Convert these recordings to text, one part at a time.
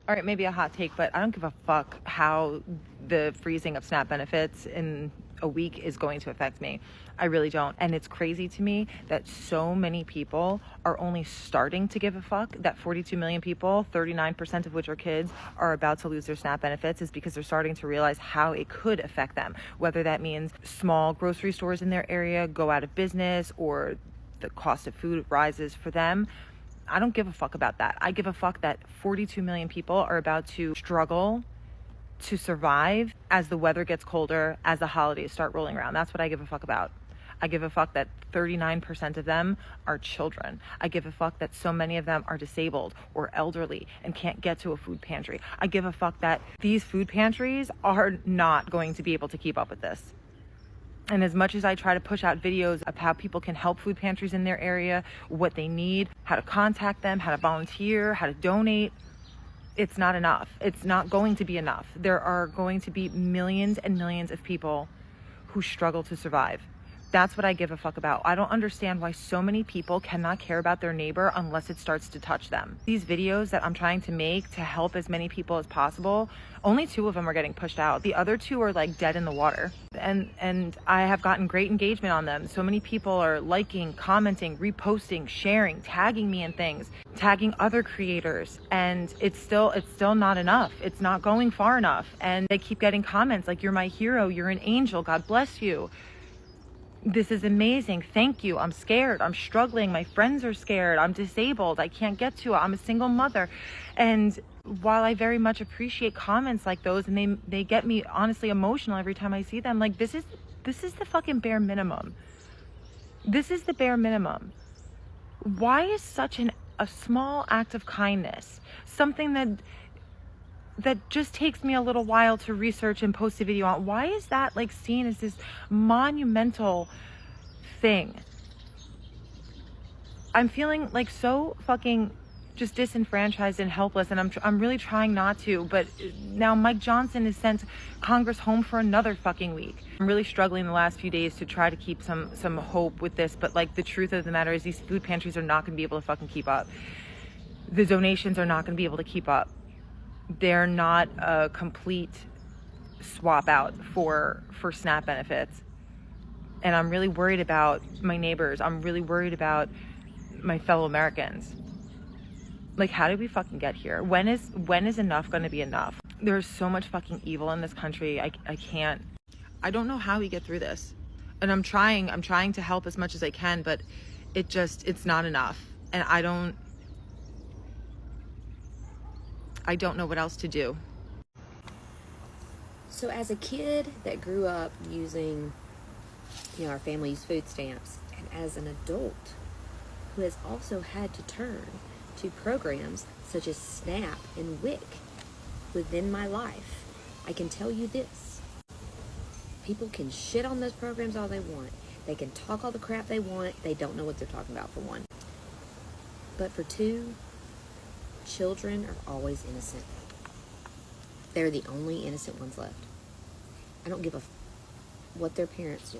All right, maybe a hot take, but I don't give a fuck how the freezing of SNAP benefits in a week is going to affect me. I really don't. And it's crazy to me that so many people are only starting to give a fuck, that 42 million people, 39% of which are kids, are about to lose their SNAP benefits, is because they're starting to realize how it could affect them. Whether that means small grocery stores in their area go out of business or the cost of food rises for them. I don't give a fuck about that. I give a fuck that 42 million people are about to struggle to survive as the weather gets colder, as the holidays start rolling around. That's what I give a fuck about. I give a fuck that 39% of them are children. I give a fuck that so many of them are disabled or elderly and can't get to a food pantry. I give a fuck that these food pantries are not going to be able to keep up with this. And as much as I try to push out videos of how people can help food pantries in their area, what they need, how to contact them, how to volunteer, how to donate, it's not enough. It's not going to be enough. There are going to be millions and millions of people who struggle to survive. That's what I give a fuck about. I don't understand why so many people cannot care about their neighbor unless it starts to touch them. These videos that I'm trying to make to help as many people as possible, only 2 of them are getting pushed out. The other 2 are like dead in the water. And I have gotten great engagement on them. So many people are liking, commenting, reposting, sharing, tagging me in things, tagging other creators. And it's still not enough. It's not going far enough. And they keep getting comments like, "You're my hero, you're an angel, God bless you. This is amazing. Thank you. I'm scared. I'm struggling. My friends are scared. I'm disabled. I can't get to it. I'm a single mother." And while I very much appreciate comments like those, and they get me honestly emotional every time I see them, like this is the fucking bare minimum. This is the bare minimum. Why is such a small act of kindness, something that just takes me a little while to research and post a video on, why is that like seen as this monumental thing? I'm feeling like so fucking just disenfranchised and helpless, and I'm really trying not to, but now Mike Johnson has sent Congress home for another fucking week. I'm really struggling the last few days to try to keep some hope with this, but like the truth of the matter is these food pantries are not going to be able to fucking keep up. The donations are not going to be able to keep up. They're not a complete swap out for SNAP benefits. And I'm really worried about my neighbors. I'm really worried about my fellow Americans. Like, how did we fucking get here? When is enough going to be enough? There's so much fucking evil in this country. I don't know how we get through this. And I'm trying to help as much as I can, but it's not enough. And I don't know what else to do. So as a kid that grew up using, our family used food stamps, and as an adult who has also had to turn to programs such as SNAP and WIC within my life, I can tell you this. People can shit on those programs all they want. They can talk all the crap they want. They don't know what they're talking about, for one. But for 2, children are always innocent. They're the only innocent ones left. I don't give a what their parents do,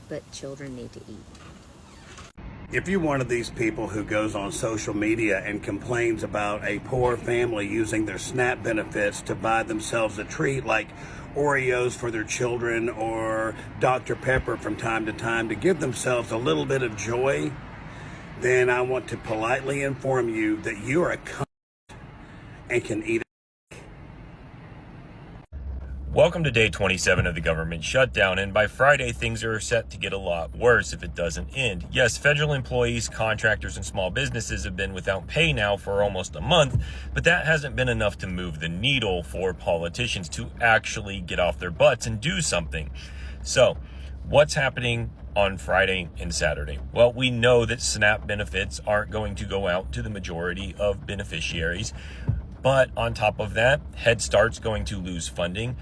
but children need to eat. If you're one of these people who goes on social media and complains about a poor family using their SNAP benefits to buy themselves a treat like Oreos for their children or Dr. Pepper from time to time to give themselves a little bit of joy, then I want to politely inform you that you are a cunt and can eat it. Welcome to day 27 of the government shutdown, and by Friday, things are set to get a lot worse if it doesn't end. Yes, federal employees, contractors, and small businesses have been without pay now for almost a month, but that hasn't been enough to move the needle for politicians to actually get off their butts and do something. So, what's happening on Friday and Saturday? Well, we know that SNAP benefits aren't going to go out to the majority of beneficiaries, but on top of that, Head Start's going to lose funding.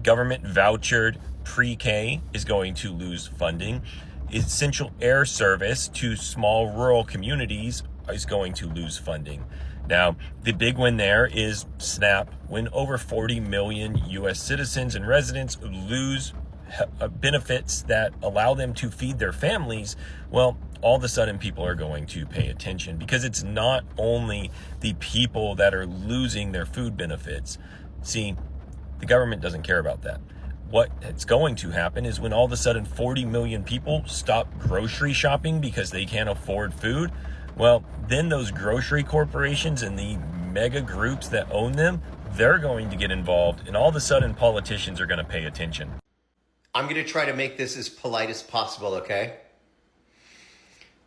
Government vouchered pre-K is going to lose funding. Essential air service to small rural communities is going to lose funding. Now, the big win there is SNAP. When over 40 million U.S. citizens and residents lose benefits that allow them to feed their families, well, all of a sudden people are going to pay attention, because it's not only the people that are losing their food benefits. See, the government doesn't care about that. What is going to happen is when all of a sudden 40 million people stop grocery shopping because they can't afford food, well, then those grocery corporations and the mega groups that own them, they're going to get involved, and all of a sudden politicians are going to pay attention. I'm going to try to make this as polite as possible, okay?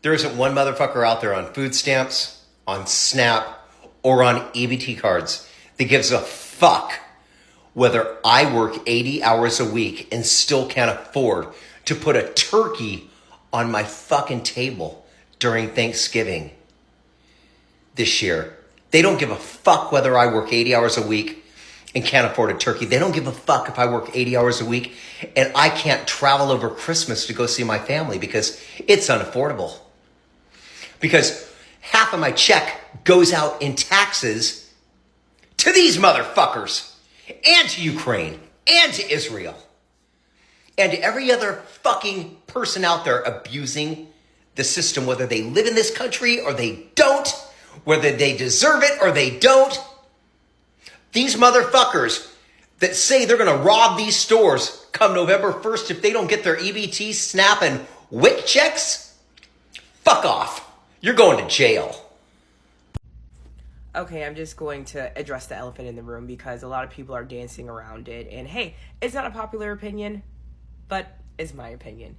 There isn't one motherfucker out there on food stamps, on SNAP, or on EBT cards that gives a fuck whether I work 80 hours a week and still can't afford to put a turkey on my fucking table during Thanksgiving this year. They don't give a fuck whether I work 80 hours a week and can't afford a turkey. They don't give a fuck if I work 80 hours a week and I can't travel over Christmas to go see my family because it's unaffordable. Because half of my check goes out in taxes to these motherfuckers, and to Ukraine, and to Israel, and to every other fucking person out there abusing the system, whether they live in this country or they don't, whether they deserve it or they don't. These motherfuckers that say they're going to rob these stores come November 1st if they don't get their EBT, SNAP, and WIC checks, fuck off. You're going to jail. Okay, I'm just going to address the elephant in the room because a lot of people are dancing around it. And hey, it's not a popular opinion, but it's my opinion.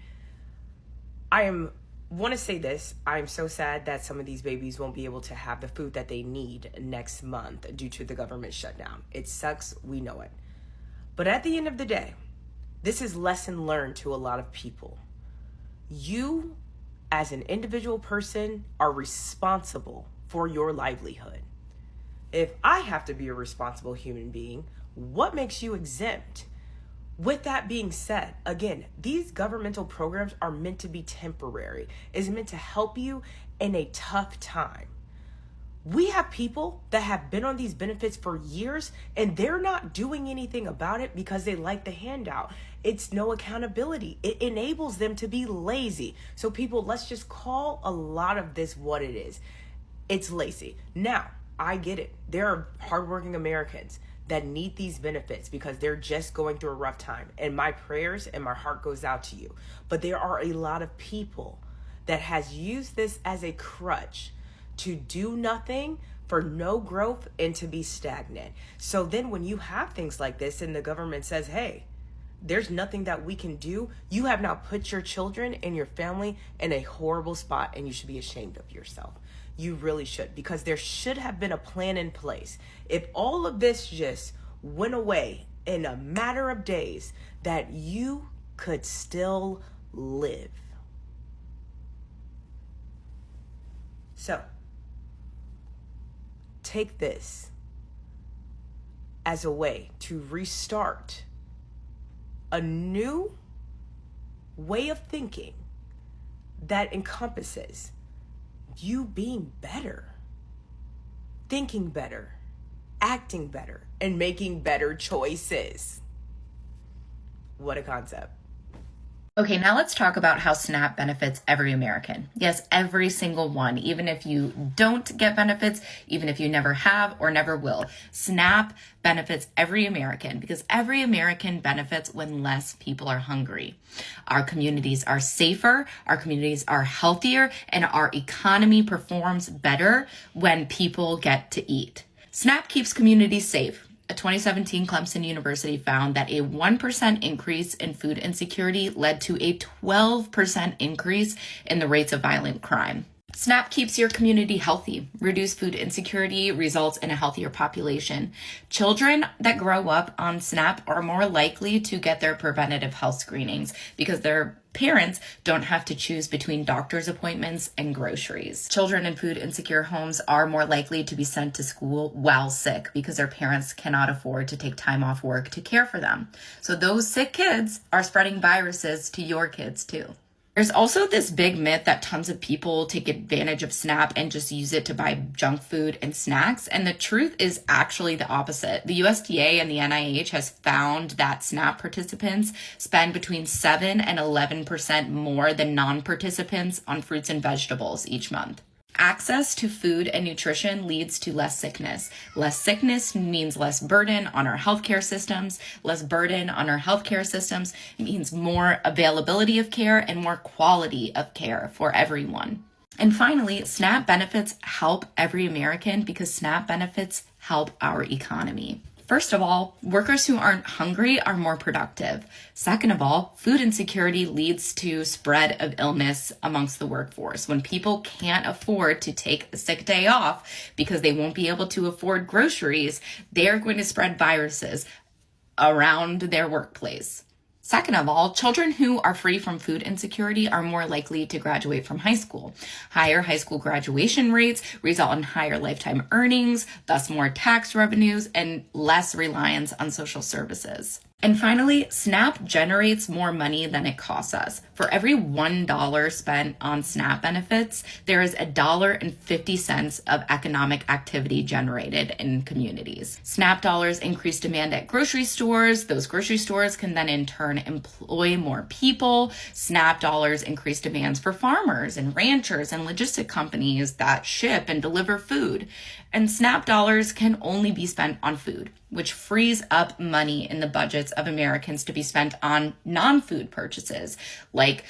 Want to say this. I'm so sad that some of these babies won't be able to have the food that they need next month due to the government shutdown. It sucks. We know it. But at the end of the day, this is lesson learned to a lot of people. You, as an individual person, are responsible for your livelihood. If I have to be a responsible human being, what makes you exempt? With that being said, again, these governmental programs are meant to be temporary. It's meant to help you in a tough time. We have people that have been on these benefits for years and they're not doing anything about it because they like the handout. It's no accountability. It enables them to be lazy. So people, let's just call a lot of this what it is. It's lazy. Now, I get it. There are hardworking Americans that need these benefits because they're just going through a rough time. And my prayers and my heart goes out to you. But there are a lot of people that has used this as a crutch to do nothing, for no growth, and to be stagnant. So then when you have things like this and the government says, hey, there's nothing that we can do, you have now put your children and your family in a horrible spot, and you should be ashamed of yourself. You really should, because there should have been a plan in place. If all of this just went away in a matter of days, that you could still live. So, take this as a way to restart a new way of thinking that encompasses you being better, thinking better, acting better, and making better choices. What a concept. Okay, now let's talk about how SNAP benefits every American. Yes, every single one, even if you don't get benefits, even if you never have or never will. SNAP benefits every American because every American benefits when less people are hungry. Our communities are safer, our communities are healthier, and our economy performs better when people get to eat. SNAP keeps communities safe. A 2017 Clemson University found that a 1% increase in food insecurity led to a 12% increase in the rates of violent crime. SNAP keeps your community healthy. Reduced food insecurity results in a healthier population. Children that grow up on SNAP are more likely to get their preventative health screenings because their parents don't have to choose between doctor's appointments and groceries. Children in food insecure homes are more likely to be sent to school while sick because their parents cannot afford to take time off work to care for them. So those sick kids are spreading viruses to your kids too. There's also this big myth that tons of people take advantage of SNAP and just use it to buy junk food and snacks. And the truth is actually the opposite. The USDA and the NIH has found that SNAP participants spend between 7 and 11% more than non-participants on fruits and vegetables each month. Access to food and nutrition leads to less sickness. Less sickness means less burden on our healthcare systems. Less burden on our healthcare systems means more availability of care and more quality of care for everyone. And finally, SNAP benefits help every American because SNAP benefits help our economy. First of all, workers who aren't hungry are more productive. Second of all, food insecurity leads to spread of illness amongst the workforce. When people can't afford to take a sick day off because they won't be able to afford groceries, they're going to spread viruses around their workplace. Second of all, children who are free from food insecurity are more likely to graduate from high school. Higher high school graduation rates result in higher lifetime earnings, thus more tax revenues and less reliance on social services. And finally, SNAP generates more money than it costs us. For every $1 spent on SNAP benefits, there is $1.50 of economic activity generated in communities. SNAP dollars increase demand at grocery stores. Those grocery stores can then in turn employ more people. SNAP dollars increase demands for farmers and ranchers and logistic companies that ship and deliver food. And SNAP dollars can only be spent on food, which frees up money in the budgets of Americans to be spent on non-food purchases like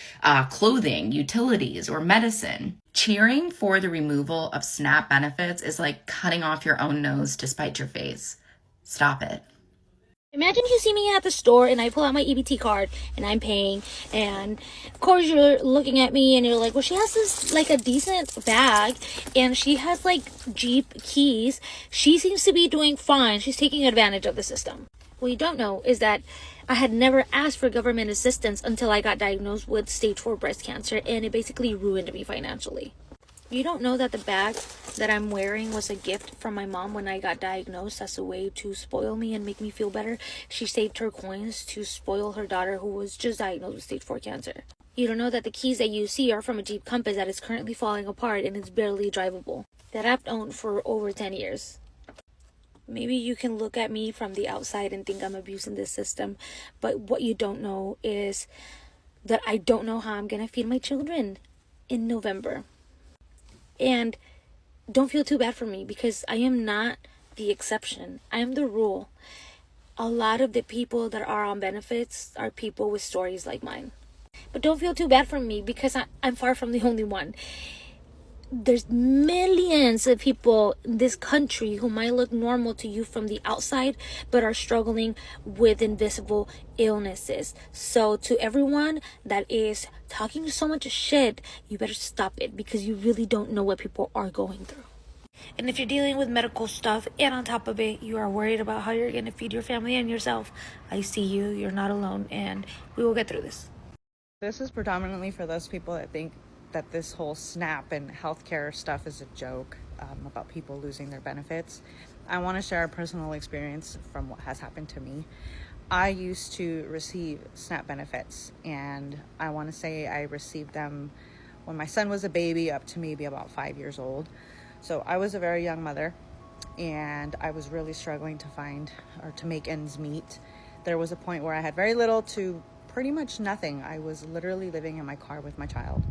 clothing, utilities, or medicine. Cheering for the removal of SNAP benefits is like cutting off your own nose to spite your face. Stop it. Imagine you see me at the store and I pull out my EBT card and I'm paying, and of course you're looking at me and you're like, well, she has this like a decent bag and she has like Jeep keys. She seems to be doing fine. She's taking advantage of the system. What you don't know is that I had never asked for government assistance until I got diagnosed with stage 4 breast cancer, and it basically ruined me financially. You don't know that the bag that I'm wearing was a gift from my mom when I got diagnosed as a way to spoil me and make me feel better. She saved her coins to spoil her daughter who was just diagnosed with stage 4 cancer. You don't know that the keys that you see are from a Jeep Compass that is currently falling apart and it's barely drivable, that I've owned for over 10 years. Maybe you can look at me from the outside and think I'm abusing this system, but what you don't know is that I don't know how I'm going to feed my children in November. And don't feel too bad for me because I am not the exception. I am the rule. A lot of the people that are on benefits are people with stories like mine. But don't feel too bad for me because I'm far from the only one. There's millions of people in this country who might look normal to you from the outside, but are struggling with invisible illnesses. So to everyone that is talking so much shit, you better stop it because you really don't know what people are going through. And if you're dealing with medical stuff and on top of it, you are worried about how you're going to feed your family and yourself, I see you. You're not alone, and we will get through this. This is predominantly for those people that think that this whole SNAP and healthcare stuff is a joke, about people losing their benefits. I want to share a personal experience from what has happened to me. I used to receive SNAP benefits, and I want to say I received them when my son was a baby up to maybe about 5 years old. So I was a very young mother, and I was really struggling to find or to make ends meet. There was a point where I had very little to pretty much nothing. I was literally living in my car with my child,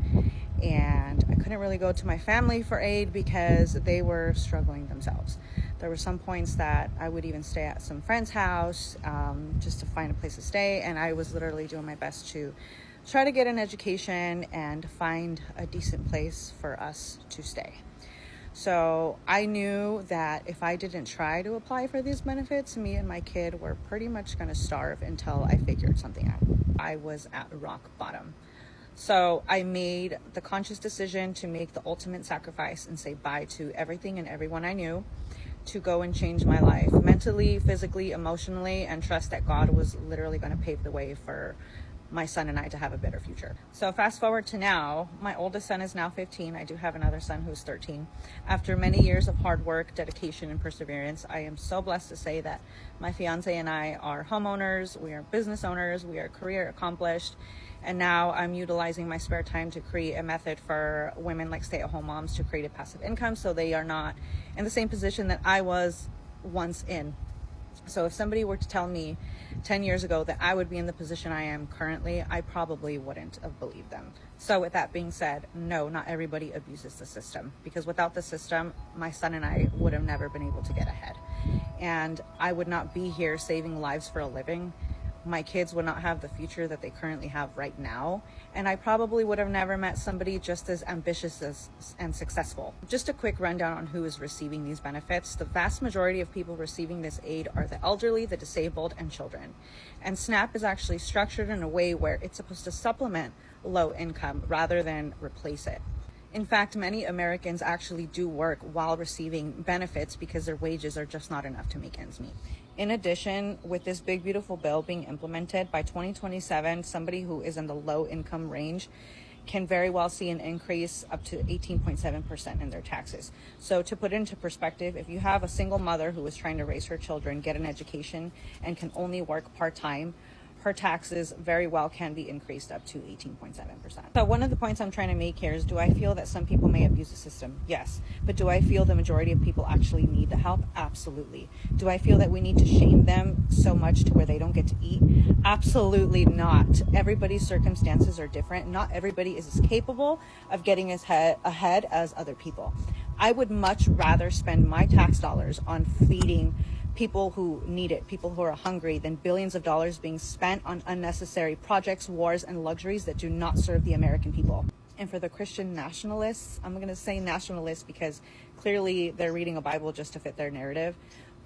and I couldn't really go to my family for aid because they were struggling themselves. There were some points that I would even stay at some friend's house just to find a place to stay, and I was literally doing my best to try to get an education and find a decent place for us to stay. So I knew that if I didn't try to apply for these benefits, me and my kid were pretty much going to starve until I figured something out. I was at rock bottom. So I made the conscious decision to make the ultimate sacrifice and say bye to everything and everyone I knew to go and change my life mentally, physically, emotionally, and trust that God was literally going to pave the way for my son and I to have a better future. So fast forward to now, my oldest son is now 15. I do have another son who's 13. After many years of hard work, dedication, and perseverance, I am so blessed to say that my fiance and I are homeowners, we are business owners, we are career accomplished, and now I'm utilizing my spare time to create a method for women like stay-at-home moms to create a passive income so they are not in the same position that I was once in. So if somebody were to tell me 10 years ago that I would be in the position I am currently, I probably wouldn't have believed them. So with that being said, no, not everybody abuses the system, because without the system, my son and I would have never been able to get ahead. And I would not be here saving lives for a living. My kids would not have the future that they currently have right now. And I probably would have never met somebody just as ambitious and successful. Just a quick rundown on who is receiving these benefits. The vast majority of people receiving this aid are the elderly, the disabled, and children. And SNAP is actually structured in a way where it's supposed to supplement low income rather than replace it. In fact, many Americans actually do work while receiving benefits because their wages are just not enough to make ends meet. In addition, with this big, beautiful bill being implemented, by 2027, somebody who is in the low income range can very well see an increase up to 18.7% in their taxes. So to put it into perspective, if you have a single mother who is trying to raise her children, get an education, and can only work part-time, her taxes very well can be increased up to 18.7%. So one of the points I'm trying to make here is, do I feel that some people may abuse the system? Yes. But do I feel the majority of people actually need the help? Absolutely. Do I feel that we need to shame them so much to where they don't get to eat? Absolutely not. Everybody's circumstances are different. Not everybody is as capable of getting ahead as other people. I would much rather spend my tax dollars on feeding people who need it, people who are hungry, than billions of dollars being spent on unnecessary projects, wars, and luxuries that do not serve the American people. And for the Christian nationalists, I'm going to say nationalists because clearly they're reading a Bible just to fit their narrative.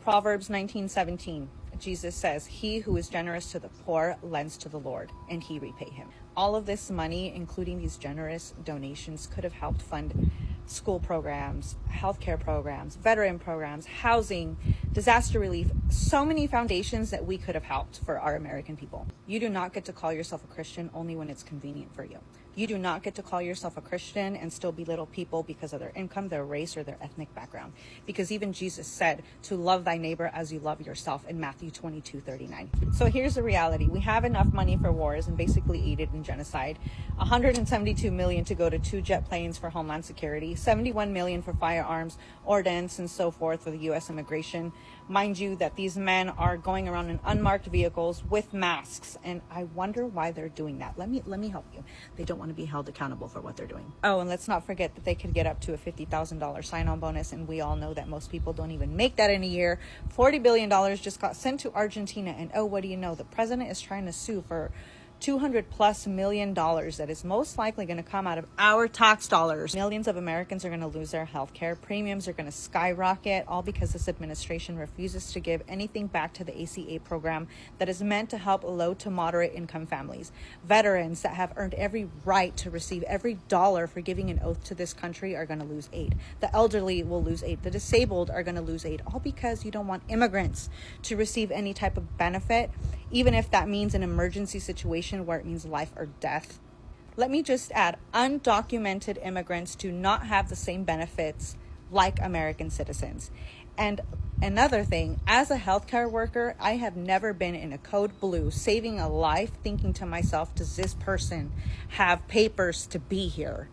Proverbs 19:17, Jesus says, "He who is generous to the poor lends to the Lord, and he repay him." All of this money, including these generous donations, could have helped fund school programs, healthcare programs, veteran programs, housing, disaster relief, so many foundations that we could have helped for our American people. You do not get to call yourself a Christian only when it's convenient for you. You do not get to call yourself a Christian and still belittle people because of their income, their race, or their ethnic background. Because even Jesus said to love thy neighbor as you love yourself in Matthew 22:39. So here's the reality. We have enough money for wars and basically aided in genocide. 172 million to go to 2 jet planes for Homeland Security, 71 million for firearms, ordnance, and so forth for the U.S. immigration. Mind you that these men are going around in unmarked vehicles with masks, and I wonder why they're doing that. Let me help you. They don't want to be held accountable for what they're doing. Oh, and let's not forget that they could get up to a $50,000 sign-on bonus, and we all know that most people don't even make that in a year. $40 billion just got sent to Argentina, and oh, what do you know? The president is trying to sue for $200+ million that is most likely going to come out of our tax dollars. Millions of Americans are going to lose their health care. Premiums are going to skyrocket, all because this administration refuses to give anything back to the ACA program that is meant to help low to moderate income families. Veterans that have earned every right to receive every dollar for giving an oath to this country are going to lose aid. The elderly will lose aid. The disabled are going to lose aid, all because you don't want immigrants to receive any type of benefit, even if that means an emergency situation where it means life or death. Let me just add, undocumented immigrants do not have the same benefits like American citizens. And another thing, as a healthcare worker, I have never been in a code blue saving a life thinking to myself, does this person have papers to be here?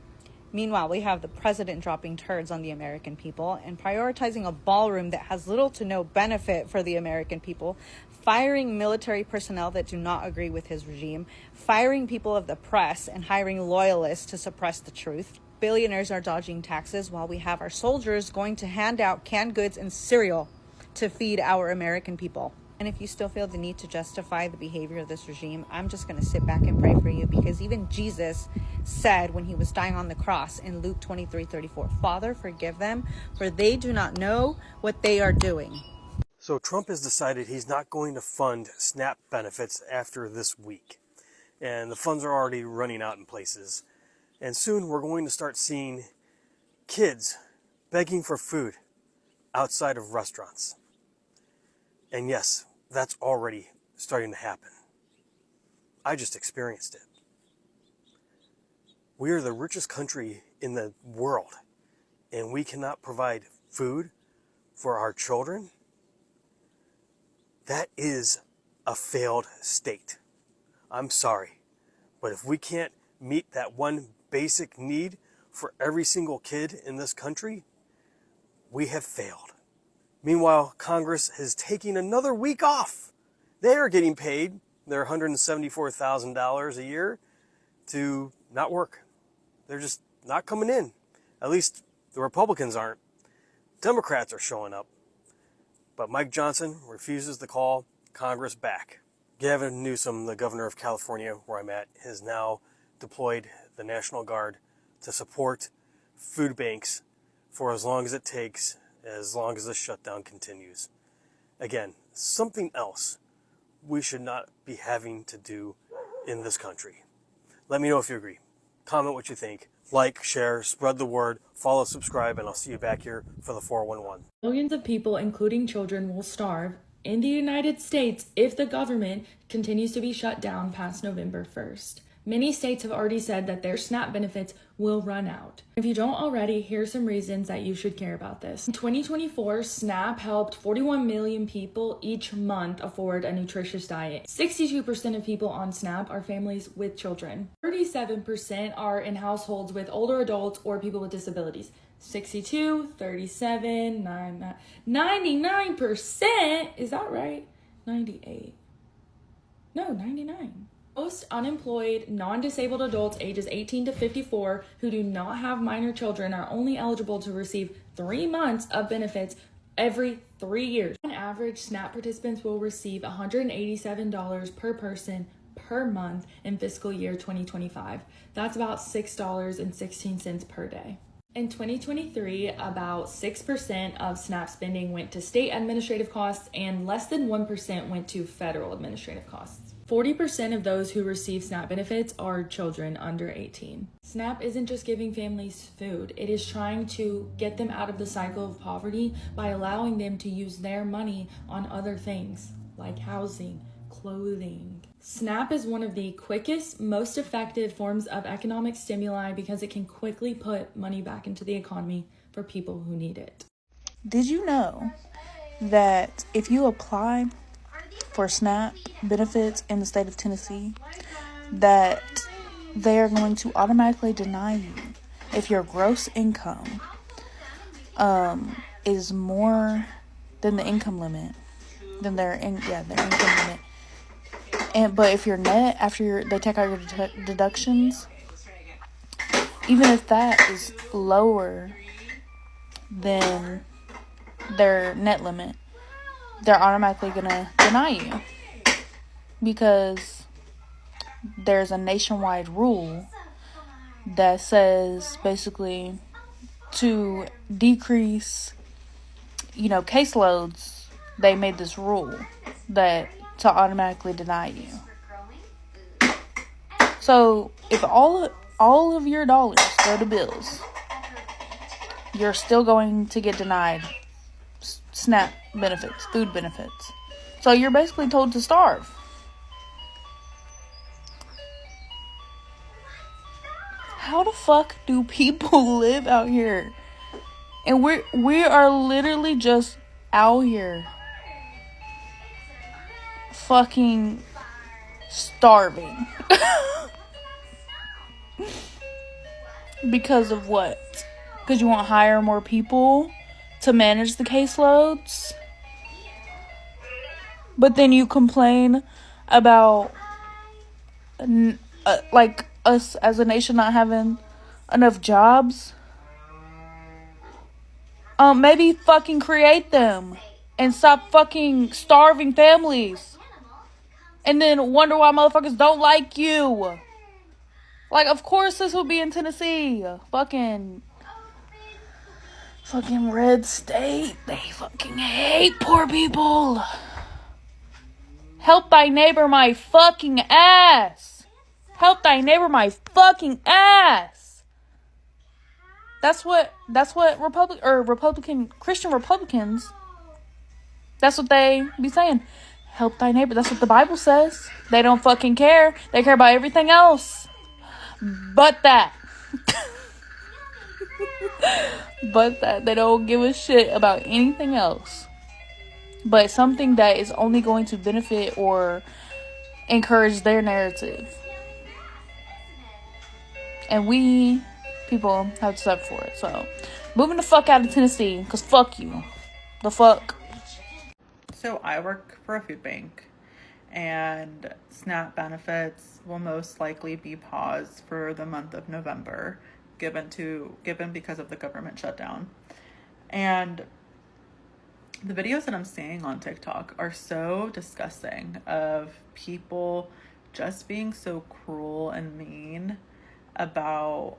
Meanwhile, we have the president dropping turds on the American people and prioritizing a ballroom that has little to no benefit for the American people, firing military personnel that do not agree with his regime, firing people of the press, and hiring loyalists to suppress the truth. Billionaires are dodging taxes while we have our soldiers going to hand out canned goods and cereal to feed our American people. And if you still feel the need to justify the behavior of this regime, I'm just going to sit back and pray for you, because even Jesus said when he was dying on the cross in Luke 23:34, "Father, forgive them, for they do not know what they are doing." So Trump has decided he's not going to fund SNAP benefits after this week. And the funds are already running out in places. And soon we're going to start seeing kids begging for food outside of restaurants. And yes, that's already starting to happen. I just experienced it. We are the richest country in the world, and we cannot provide food for our children. That is a failed state. I'm sorry, but if we can't meet that one basic need for every single kid in this country, we have failed. Meanwhile, Congress is taking another week off. They are getting paid their $174,000 a year to not work. They're just not coming in. At least the Republicans aren't. Democrats are showing up. But Mike Johnson refuses to call Congress back. Gavin Newsom, the governor of California, where I'm at, has now deployed the National Guard to support food banks for as long as it takes, as long as the shutdown continues. Again, something else we should not be having to do in this country. Let me know if you agree. Comment what you think. Like, share, spread the word, follow, subscribe, and I'll see you back here for the 411. Millions of people, including children, will starve in the United States if the government continues to be shut down past November 1st. Many states have already said that their SNAP benefits will run out. If you don't already, here are some reasons that you should care about this. In 2024, SNAP helped 41 million people each month afford a nutritious diet. 62% of people on SNAP are families with children. 37% are in households with older adults or people with disabilities. 62, 37, 99%, is that right? 98. No, 99. Most unemployed, non-disabled adults ages 18 to 54 who do not have minor children are only eligible to receive 3 months of benefits every 3 years. On average, SNAP participants will receive $187 per person per month in fiscal year 2025. That's about $6.16 per day. In 2023, about 6% of SNAP spending went to state administrative costs and less than 1% went to federal administrative costs. 40% of those who receive SNAP benefits are children under 18. SNAP isn't just giving families food, it is trying to get them out of the cycle of poverty by allowing them to use their money on other things like housing, clothing. SNAP is one of the quickest, most effective forms of economic stimuli because it can quickly put money back into the economy for people who need it. Did you know that if you apply for SNAP benefits in the state of Tennessee, that they are going to automatically deny you if your gross income is more than the income limit, than their income limit. But if your net, after they take out your deductions, even if that is lower than their net limit, they're automatically gonna deny you because there's a nationwide rule that says basically to decrease, caseloads, they made this rule that to automatically deny you. So if all of your dollars go to bills, you're still going to get denied SNAP benefits, food benefits. So you're basically told to starve. How the fuck do people live out here? And we are literally just out here fucking starving. Because of what? Because you want to hire more people to manage the caseloads? But then you complain about like us as a nation not having enough jobs. Maybe fucking create them and stop fucking starving families. And then wonder why motherfuckers don't like you. Like, of course this will be in Tennessee. Fucking red state. They fucking hate poor people. Help thy neighbor my fucking ass. Help thy neighbor my fucking ass. That's what Christian Republicans, that's what they be saying. Help thy neighbor. That's what the Bible says. They don't fucking care. They care about everything else. But that. But that. They don't give a shit about anything else. But something that is only going to benefit or encourage their narrative. And we, people, have to suffer for it. So, moving the fuck out of Tennessee. Because fuck you. The fuck. So I work for a food bank, and SNAP benefits will most likely be paused for the month of November, given because of the government shutdown. And the videos that I'm seeing on TikTok are so disgusting of people just being so cruel and mean about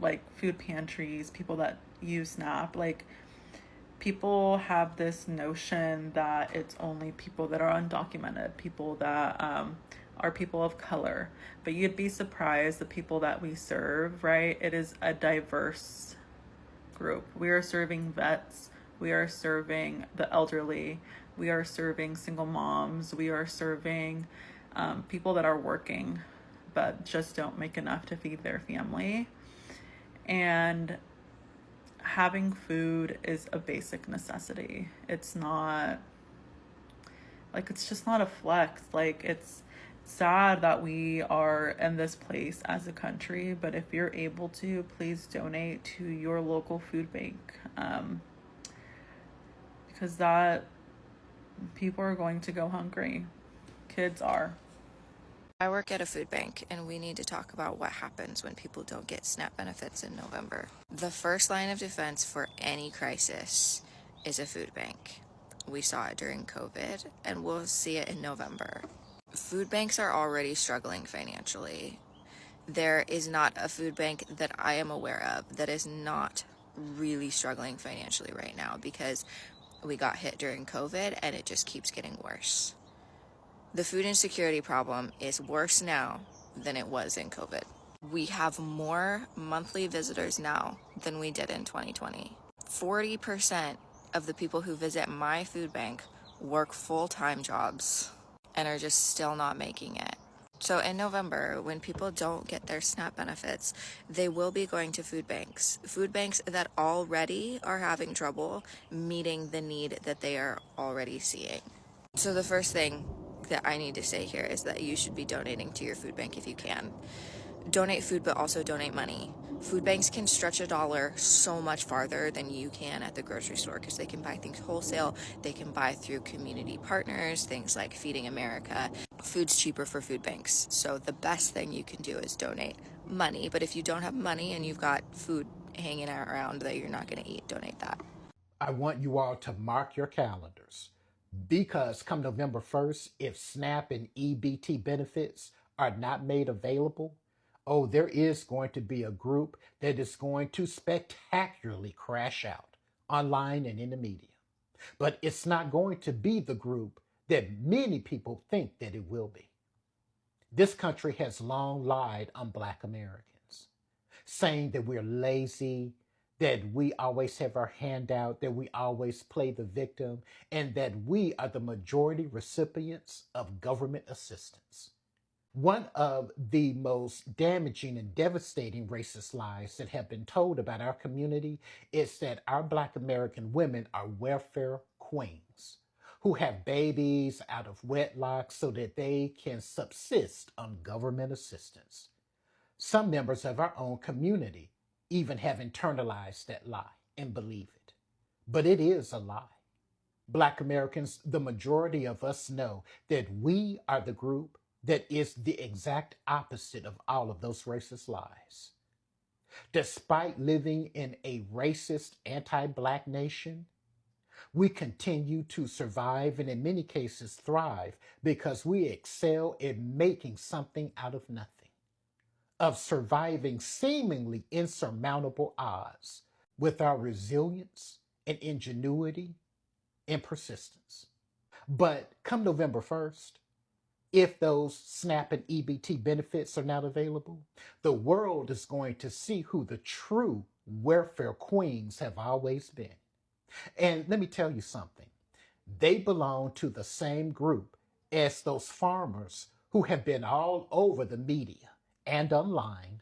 like food pantries, people that use SNAP. Like, people have this notion that it's only people that are undocumented, people that are people of color. But you'd be surprised the people that we serve, right? It is a diverse group. We are serving vets. We are serving the elderly. We are serving single moms. We are serving people that are working but just don't make enough to feed their family. And having food is a basic necessity. It's not like, it's just not a flex. Like, it's sad that we are in this place as a country, but if you're able to, please donate to your local food bank, because that people are going to go hungry. Kids are. I work at a food bank, and we need to talk about what happens when people don't get SNAP benefits in November. The first line of defense for any crisis is a food bank. We saw it during COVID, and we'll see it in November. Food banks are already struggling financially. There is not a food bank that I am aware of that is not really struggling financially right now, because we got hit during COVID, and it just keeps getting worse. The food insecurity problem is worse now than it was in COVID. We have more monthly visitors now than we did in 2020. 40% of the people who visit my food bank work full-time jobs and are just still not making it. So in November, when people don't get their SNAP benefits, they will be going to food banks that already are having trouble meeting the need that they are already seeing. So the first thing that I need to say here is that you should be donating to your food bank if you can. Donate food, but also donate money. Food banks can stretch a dollar so much farther than you can at the grocery store, because they can buy things wholesale. They can buy through community partners, things like Feeding America. Food's cheaper for food banks. So the best thing you can do is donate money. But if you don't have money and you've got food hanging around that you're not going to eat, donate that. I want you all to mark your calendars, because come November 1st, if SNAP and EBT benefits are not made available, oh, there is going to be a group that is going to spectacularly crash out online and in the media. But it's not going to be the group that many people think that it will be. This country has long lied on Black Americans, saying that we're lazy, that we always have our hand out, that we always play the victim, and that we are the majority recipients of government assistance. One of the most damaging and devastating racist lies that have been told about our community is that our Black American women are welfare queens who have babies out of wedlock so that they can subsist on government assistance. Some members of our own community even have internalized that lie and believe it. But it is a lie. Black Americans, the majority of us, know that we are the group that is the exact opposite of all of those racist lies. Despite living in a racist, anti-Black nation, we continue to survive and in many cases thrive because we excel in making something out of nothing, of surviving seemingly insurmountable odds with our resilience and ingenuity and persistence. But come November 1st, if those SNAP and EBT benefits are not available, the world is going to see who the true welfare queens have always been. And let me tell you something. they belong to the same group as those farmers who have been all over the media and online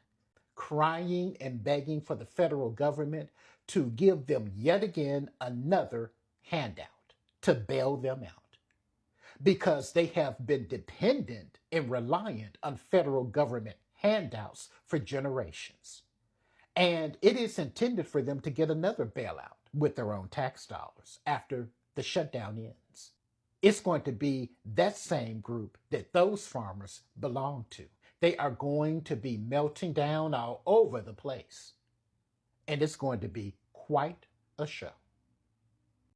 crying and begging for the federal government to give them yet again another handout to bail them out because they have been dependent and reliant on federal government handouts for generations. And it is intended for them to get another bailout with their own tax dollars after the shutdown ends. It's going to be that same group that those farmers belong to. They are going to be melting down all over the place. And it's going to be quite a show.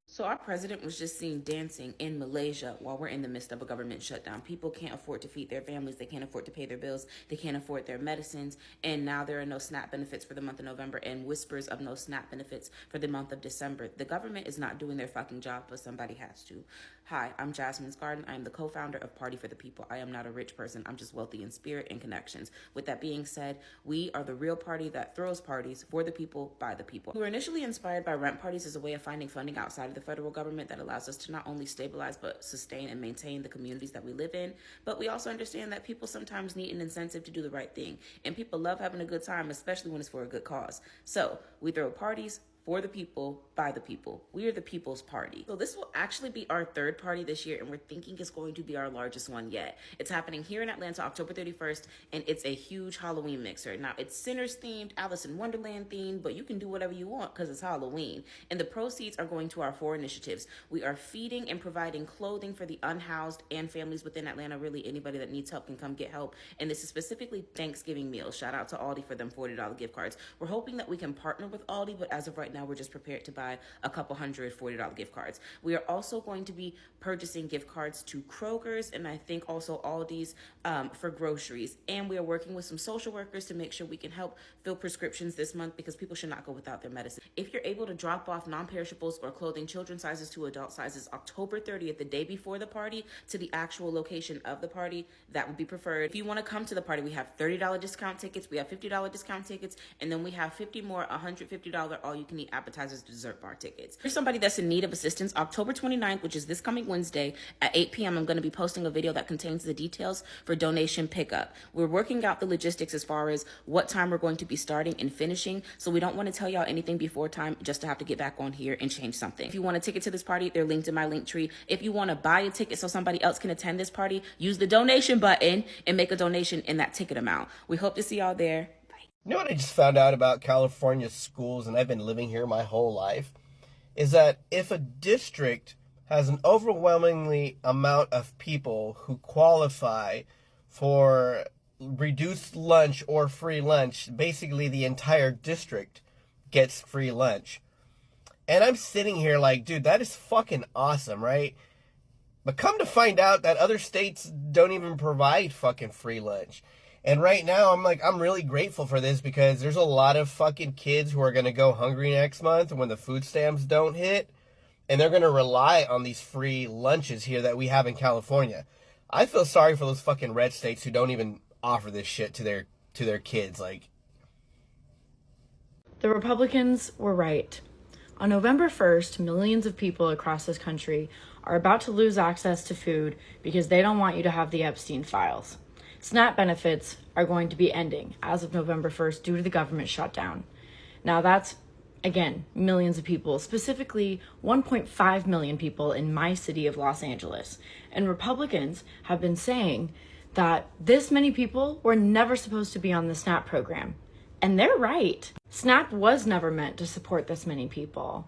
So our president was just seen dancing in Malaysia while we're in the midst of a government shutdown. People can't afford to feed their families. They can't afford to pay their bills. They can't afford their medicines. And now there are no SNAP benefits for the month of November and whispers of no SNAP benefits for the month of December. The government is not doing their fucking job, but somebody has to. Hi, I'm Jasmine's Garden. I am the co-founder of Party for the People. I am not a rich person. I'm just wealthy in spirit and connections. With that being said, we are the real party that throws parties for the people, by the people. We were initially inspired by rent parties as a way of finding funding outside of the federal government that allows us to not only stabilize but sustain and maintain the communities that we live in. But we also understand that people sometimes need an incentive to do the right thing. And people love having a good time, especially when it's for a good cause. So we throw parties for the people, by the people. We are the people's party. So this will actually be our third party this year, and we're thinking it's going to be our largest one yet. It's happening here in Atlanta, October 31st, and it's a huge Halloween mixer. Now, it's Sinners themed, Alice in Wonderland themed, but you can do whatever you want because it's Halloween. And the proceeds are going to our 4 initiatives. We are feeding and providing clothing for the unhoused and families within Atlanta. Really, anybody that needs help can come get help. And this is specifically Thanksgiving meals. Shout out to Aldi for them $40 gift cards. We're hoping that we can partner with Aldi, but as of right now, we're just prepared to buy a couple hundred $40 gift cards. We are also going to be purchasing gift cards to Kroger's and I think also Aldi's for groceries. And we are working with some social workers to make sure we can help fill prescriptions this month because people should not go without their medicine. If you're able to drop off non-perishables or clothing, children's sizes to adult sizes, October 30th, the day before the party, to the actual location of the party, that would be preferred. If you want to come to the party, we have $30 discount tickets, we have $50 discount tickets, and then we have 50 more $150 all-you-can-eat appetizers dessert bar tickets. For somebody that's in need of assistance, October 29th, which is this coming Wednesday at 8 p.m., I'm going to be posting a video that contains the details for donation pickup. We're working out the logistics as far as what time we're going to be starting and finishing, so we don't want to tell y'all anything before time just to have to get back on here and change something. If you want a ticket to this party, they're linked in my link tree. If you want to buy a ticket so somebody else can attend this party, use the donation button and make a donation in that ticket amount. We hope to see y'all there. You know what I just found out about California schools, and I've been living here my whole life, is that if a district has an overwhelmingly amount of people who qualify for reduced lunch or free lunch, basically the entire district gets free lunch. And I'm sitting here like, dude, that is fucking awesome, right? But come to find out that other states don't even provide fucking free lunch. And right now, I'm really grateful for this because there's a lot of fucking kids who are going to go hungry next month when the food stamps don't hit. And they're going to rely on these free lunches here that we have in California. I feel sorry for those fucking red states who don't even offer this shit to their kids. Like, the Republicans were right. On November 1st, millions of people across this country are about to lose access to food because they don't want you to have the Epstein files. SNAP benefits are going to be ending as of November 1st due to the government shutdown. Now that's, again, millions of people, specifically 1.5 million people in my city of Los Angeles. And Republicans have been saying that this many people were never supposed to be on the SNAP program. And they're right. SNAP was never meant to support this many people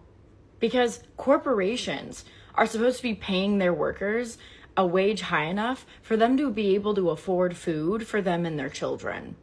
because corporations are supposed to be paying their workers a wage high enough for them to be able to afford food for them and their children.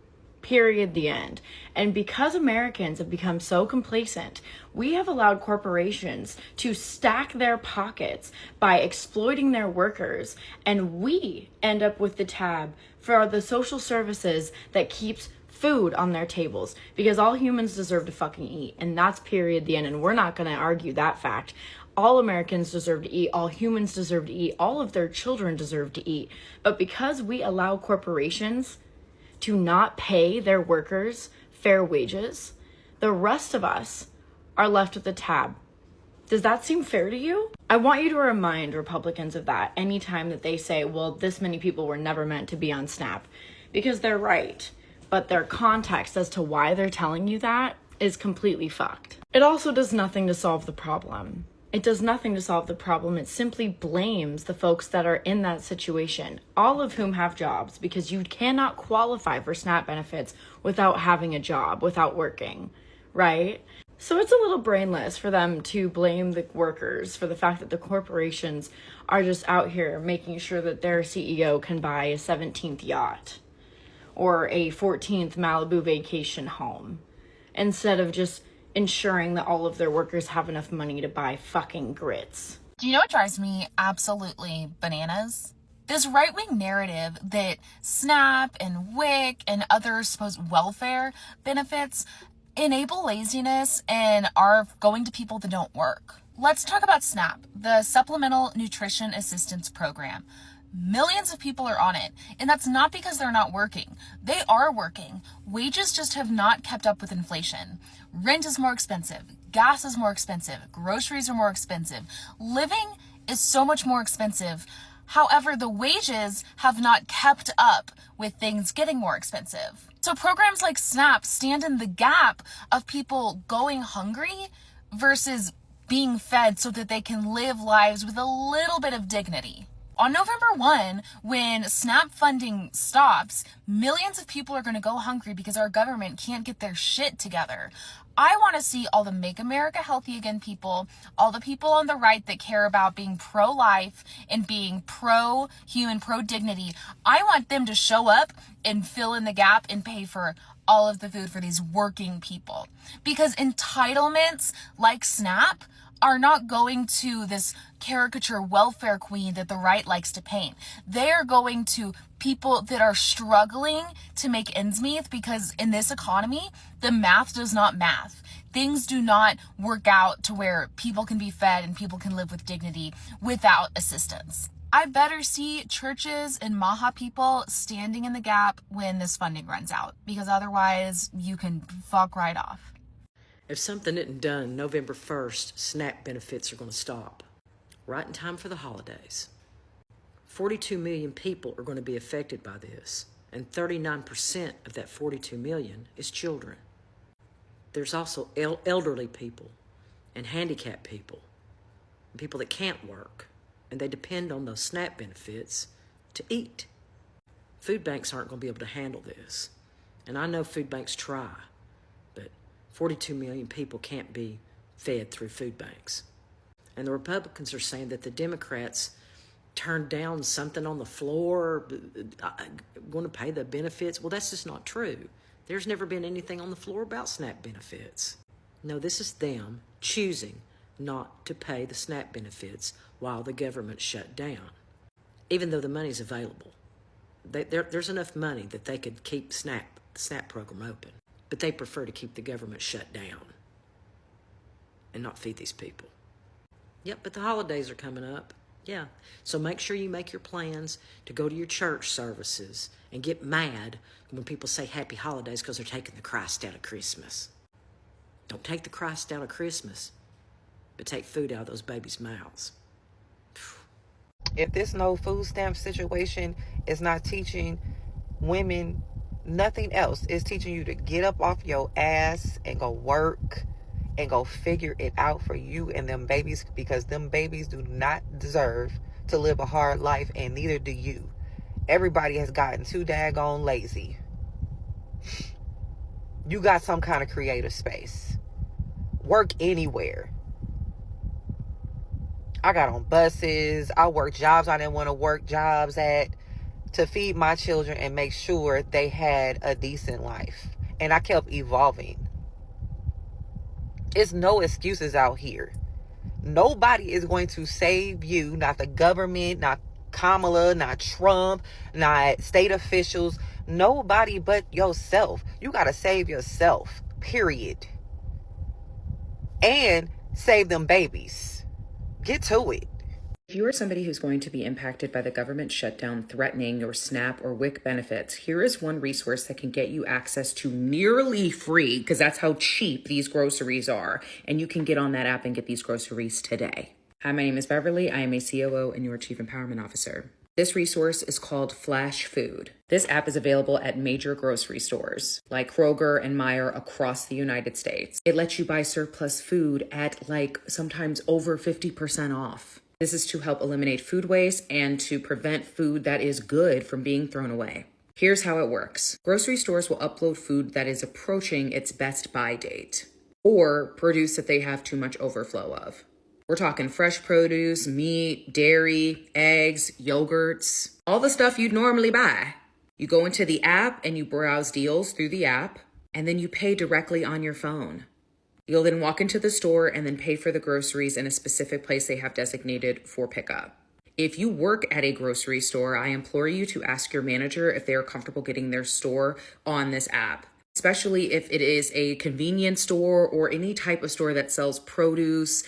Period. The end. And because Americans have become so complacent, we have allowed corporations to stack their pockets by exploiting their workers, and we end up with the tab for the social services that keeps food on their tables, because all humans deserve to fucking eat, and that's period the end. And we're not going to argue that fact. All Americans deserve to eat, all humans deserve to eat, all of their children deserve to eat. But because we allow corporations to not pay their workers fair wages, the rest of us are left with a tab. Does that seem fair to you? I want you to remind Republicans of that anytime that they say, well, this many people were never meant to be on SNAP, because they're right. But their context as to why they're telling you that is completely fucked. It also does nothing to solve the problem. It does nothing to solve the problem. It simply blames the folks that are in that situation, all of whom have jobs, because you cannot qualify for SNAP benefits without having a job, without working, right? So it's a little brainless for them to blame the workers for the fact that the corporations are just out here making sure that their CEO can buy a 17th yacht or a 14th Malibu vacation home, instead of just ensuring that all of their workers have enough money to buy fucking grits. Do you know what drives me absolutely bananas? This right-wing narrative that SNAP and WIC and other supposed welfare benefits enable laziness and are going to people that don't work. Let's talk about SNAP, the Supplemental Nutrition Assistance Program. Millions of people are on it, and that's not because they're not working. They are working. Wages just have not kept up with inflation. Rent is more expensive. Gas is more expensive. Groceries are more expensive. Living is so much more expensive. However, the wages have not kept up with things getting more expensive. So programs like SNAP stand in the gap of people going hungry versus being fed so that they can live lives with a little bit of dignity. On November 1, when SNAP funding stops, millions of people are going to go hungry because our government can't get their shit together. I want to see all the Make America Healthy Again people, all the people on the right that care about being pro-life and being pro-human, pro-dignity. I want them to show up and fill in the gap and pay for all of the food for these working people. Because entitlements like SNAP are not going to this caricature welfare queen that the right likes to paint. They are going to people that are struggling to make ends meet, because in this economy, the math does not math. Things do not work out to where people can be fed and people can live with dignity without assistance. I better see churches and MAGA people standing in the gap when this funding runs out, because otherwise you can fuck right off. If something isn't done, November 1st, SNAP benefits are going to stop. Right in time for the holidays. 42 million people are going to be affected by this, and 39% of that 42 million is children. There's also elderly people and handicapped people, and people that can't work, and they depend on those SNAP benefits to eat. Food banks aren't going to be able to handle this, and I know food banks try, but 42 million people can't be fed through food banks. And the Republicans are saying that the Democrats turned down something on the floor, going to pay the benefits. Well, that's just not true. There's never been anything on the floor about SNAP benefits. No, this is them choosing not to pay the SNAP benefits while the government shut down, even though the money's available. There's enough money that they could keep the SNAP program open, but they prefer to keep the government shut down and not feed these people. Yep, but the holidays are coming up. Yeah, so make sure you make your plans to go to your church services and get mad when people say happy holidays because they're taking the Christ out of Christmas. Don't take the Christ out of Christmas, but take food out of those babies' mouths. If this no food stamp situation is not teaching women nothing else, it's teaching you to get up off your ass and go work and go figure it out for you and them babies, because them babies do not deserve to live a hard life, and neither do you. Everybody has gotten too daggone lazy. You got some kind of creative space. Work anywhere. I got on buses. I worked jobs I didn't want to work jobs at to feed my children and make sure they had a decent life. And I kept evolving. It's no excuses out here. Nobody is going to save you. Not the government, not Kamala, not Trump, not state officials. Nobody but yourself. You got to save yourself, period. And save them babies. Get to it. If you are somebody who's going to be impacted by the government shutdown threatening your SNAP or WIC benefits, here is one resource that can get you access to nearly free, because that's how cheap these groceries are. And you can get on that app and get these groceries today. Hi, my name is Beverly. I am a COO and your Chief Empowerment Officer. This resource is called Flash Food. This app is available at major grocery stores like Kroger and Meijer across the United States. It lets you buy surplus food at like sometimes over 50% off. This is to help eliminate food waste and to prevent food that is good from being thrown away. Here's how it works. Grocery stores will upload food that is approaching its best buy date or produce that they have too much overflow of. We're talking fresh produce, meat, dairy, eggs, yogurts, all the stuff you'd normally buy. You go into the app and you browse deals through the app, and then you pay directly on your phone. You'll then walk into the store and then pay for the groceries in a specific place they have designated for pickup. If you work at a grocery store, I implore you to ask your manager if they are comfortable getting their store on this app, especially if it is a convenience store or any type of store that sells produce,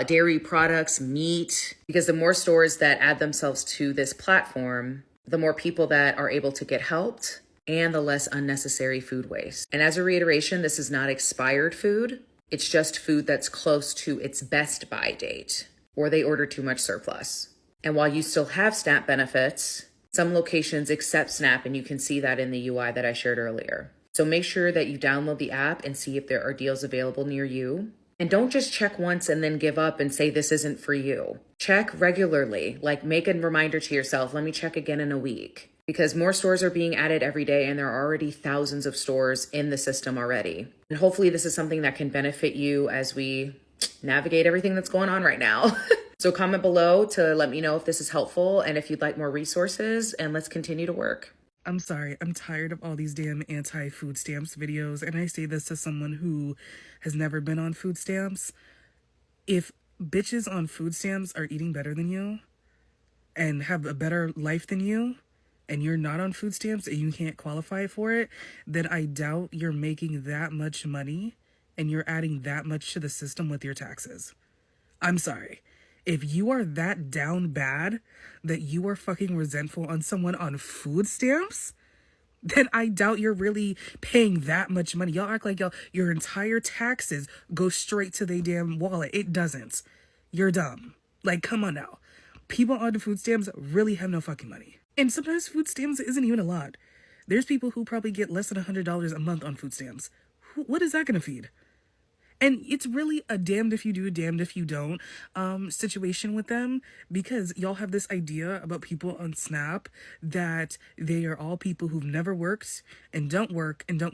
dairy products, meat, because the more stores that add themselves to this platform, the more people that are able to get helped and the less unnecessary food waste. And as a reiteration, this is not expired food. It's just food that's close to its best buy date, or they order too much surplus. And while you still have SNAP benefits, some locations accept SNAP, and you can see that in the UI that I shared earlier. So make sure that you download the app and see if there are deals available near you. And don't just check once and then give up and say this isn't for you. Check regularly, like make a reminder to yourself, let me check again in a week. Because more stores are being added every day and there are already thousands of stores in the system already. And hopefully this is something that can benefit you as we navigate everything that's going on right now. So comment below to let me know if this is helpful and if you'd like more resources, and let's continue to work. I'm sorry, I'm tired of all these damn anti-food stamps videos, and I say this as someone who has never been on food stamps. If bitches on food stamps are eating better than you and have a better life than you, and you're not on food stamps and you can't qualify for it, then I doubt you're making that much money and you're adding that much to the system with your taxes. I'm sorry. If you are that down bad that you are fucking resentful on someone on food stamps, then I doubt you're really paying that much money. Y'all act like your entire taxes go straight to their damn wallet. It doesn't. You're dumb. Like, come on now. People on the food stamps really have no fucking money. And sometimes food stamps isn't even a lot. There's people who probably get less than $100 a month on food stamps. What is that going to feed? And it's really a damned if you do, damned if you don't situation with them, because y'all have this idea about people on SNAP that they are all people who've never worked and don't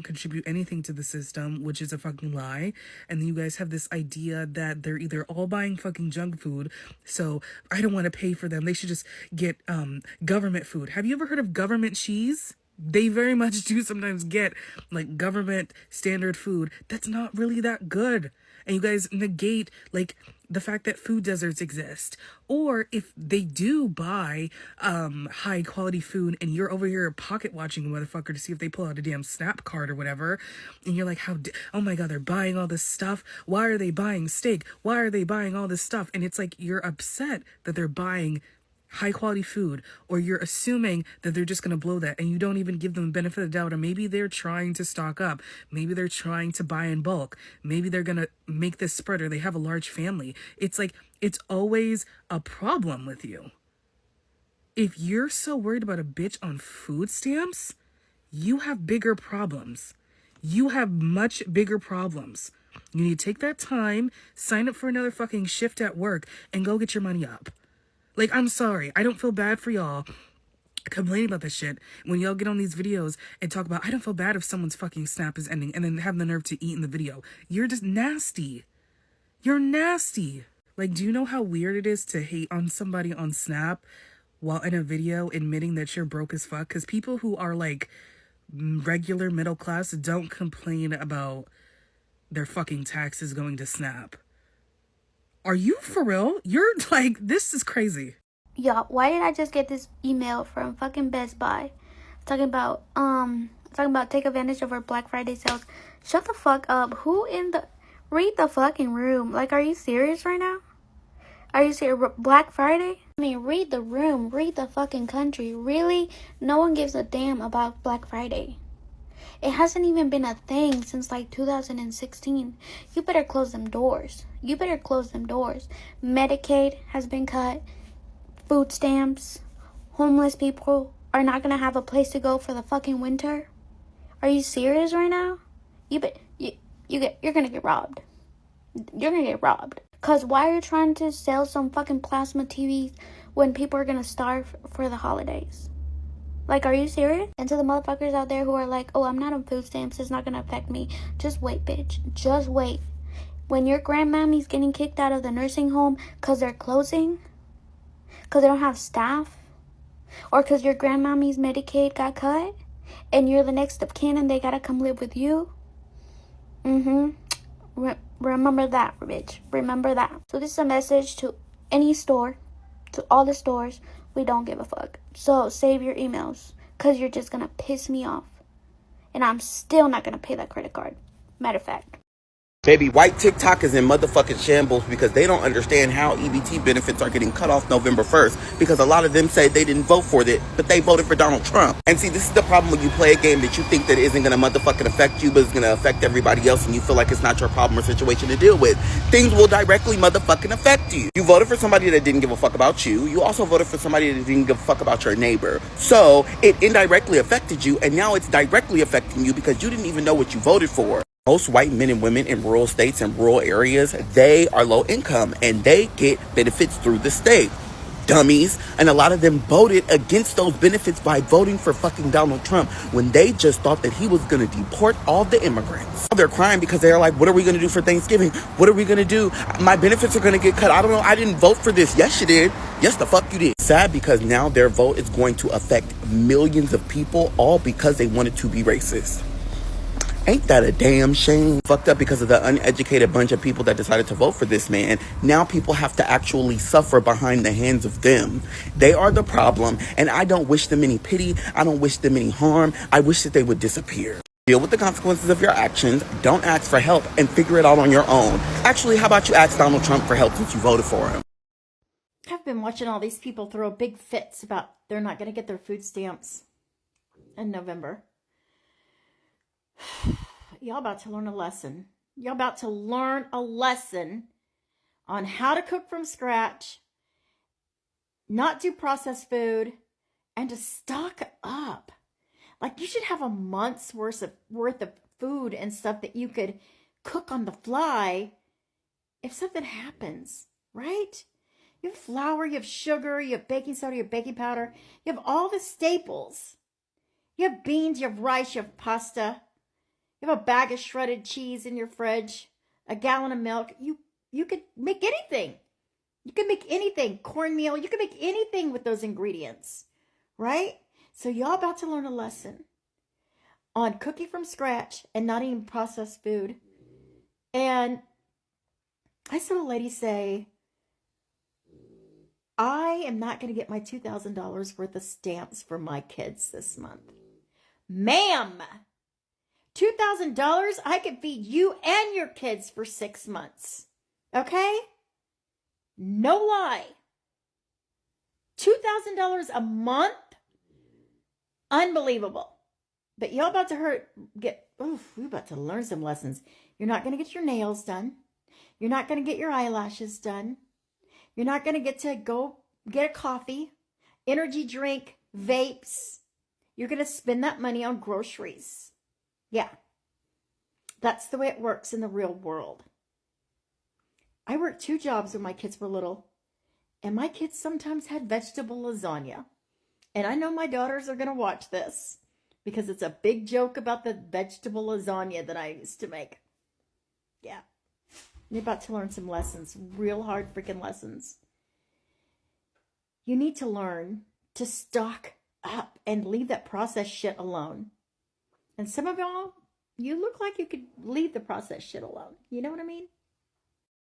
contribute anything to the system, which is a fucking lie. And then you guys have this idea that they're either all buying fucking junk food, so I don't want to pay for them. They should just get government food. Have you ever heard of government cheese? They very much do sometimes get like government standard food that's not really that good. And you guys negate like the fact that food deserts exist. Or if they do buy high quality food and you're over here pocket watching a motherfucker to see if they pull out a damn SNAP card or whatever, and you're like, oh my god, they're buying all this stuff. Why are they buying steak? Why are they buying all this stuff? And it's like you're upset that they're buying high quality food, or you're assuming that they're just going to blow that, and you don't even give them the benefit of the doubt. Or maybe they're trying to stock up, maybe they're trying to buy in bulk, maybe they're going to make this spread, or they have a large family. It's like, it's always a problem with you. If you're so worried about a bitch on food stamps, you have bigger problems. You have much bigger problems. You need to take that time, sign up for another fucking shift at work, and go get your money up. Like, I'm sorry. I don't feel bad for y'all complaining about this shit when y'all get on these videos and talk about, I don't feel bad if someone's fucking SNAP is ending, and then have the nerve to eat in the video. You're just nasty. You're nasty. Like, do you know how weird it is to hate on somebody on SNAP while in a video admitting that you're broke as fuck? Because people who are like regular middle class don't complain about their fucking taxes going to SNAP. Are you for real? You're like, this is crazy. Y'all, why did I just get this email from fucking Best Buy talking about take advantage of our Black Friday sales? Shut the fuck up. Read the fucking room. Like, are you serious right now? Are you serious? Black Friday? I mean, read the room, read the fucking country. Really? No one gives a damn about Black Friday. It hasn't even been a thing since like 2016. You better close them doors. You better close them doors. Medicaid has been cut. Food stamps. Homeless people are not gonna have a place to go for the fucking winter. Are you serious right now? You're gonna get robbed. You're gonna get robbed. Cause why are you trying to sell some fucking plasma TVs when people are gonna starve for the holidays? Like, are you serious? And to the motherfuckers out there who are like, oh, I'm not on food stamps, it's not gonna affect me. Just wait, bitch. Just wait. When your grandmammy's getting kicked out of the nursing home cause they're closing, cause they don't have staff, or cause your grandmammy's Medicaid got cut, and you're the next of kin and they gotta come live with you. Remember that, bitch. Remember that. So this is a message to any store, to all the stores. We don't give a fuck. So save your emails, because you're just going to piss me off. And I'm still not going to pay that credit card. Matter of fact. Baby, white TikTok is in motherfucking shambles because they don't understand how EBT benefits are getting cut off November 1st, because a lot of them say they didn't vote for it, but they voted for Donald Trump. And see, this is the problem when you play a game that you think that isn't going to motherfucking affect you, but it's going to affect everybody else, and you feel like it's not your problem or situation to deal with. Things will directly motherfucking affect you. You voted for somebody that didn't give a fuck about you. You also voted for somebody that didn't give a fuck about your neighbor. So it indirectly affected you, and now it's directly affecting you because you didn't even know what you voted for. Most white men and women in rural states and rural areas, they are low income and they get benefits through the state. Dummies. And a lot of them voted against those benefits by voting for fucking Donald Trump when they just thought that he was going to deport all the immigrants. They're crying because they're like, what are we going to do for Thanksgiving? What are we going to do? My benefits are going to get cut. I don't know. I didn't vote for this. Yes, you did. Yes, the fuck you did. Sad because now their vote is going to affect millions of people, all because they wanted to be racist. Ain't that a damn shame? Fucked up because of the uneducated bunch of people that decided to vote for this man. Now people have to actually suffer behind the hands of them. They are the problem, and I don't wish them any pity. I don't wish them any harm. I wish that they would disappear. Deal with the consequences of your actions. Don't ask for help and figure it out on your own. Actually, how about you ask Donald Trump for help since you voted for him? I've been watching all these people throw big fits about they're not going to get their food stamps in November. Y'all about to learn a lesson. Y'all about to learn a lesson on how to cook from scratch, not do processed food, and to stock up. Like, you should have a month's worth of food and stuff that you could cook on the fly if something happens, right? You have flour, you have sugar, you have baking soda, you have baking powder. You have all the staples. You have beans, you have rice, you have pasta. You have a bag of shredded cheese in your fridge, a gallon of milk. You could make anything. You can make anything. Cornmeal. You can make anything with those ingredients, right? So y'all about to learn a lesson on cooking from scratch and not eating processed food. And I saw a lady say, I am not going to get my $2,000 worth of stamps for my kids this month. Ma'am! $2,000, I could feed you and your kids for 6 months. Okay? No lie. $2,000 a month? Unbelievable. But y'all about to we're about to learn some lessons. You're not going to get your nails done. You're not going to get your eyelashes done. You're not going to go get a coffee, energy drink, vapes. You're going to spend that money on groceries. Yeah, that's the way it works in the real world. I worked 2 jobs when my kids were little, and my kids sometimes had vegetable lasagna. And I know my daughters are going to watch this because it's a big joke about the vegetable lasagna that I used to make. Yeah, you're about to learn some lessons, real hard freaking lessons. You need to learn to stock up and leave that processed shit alone. And some of y'all, you look like you could leave the processed shit alone. You know what I mean?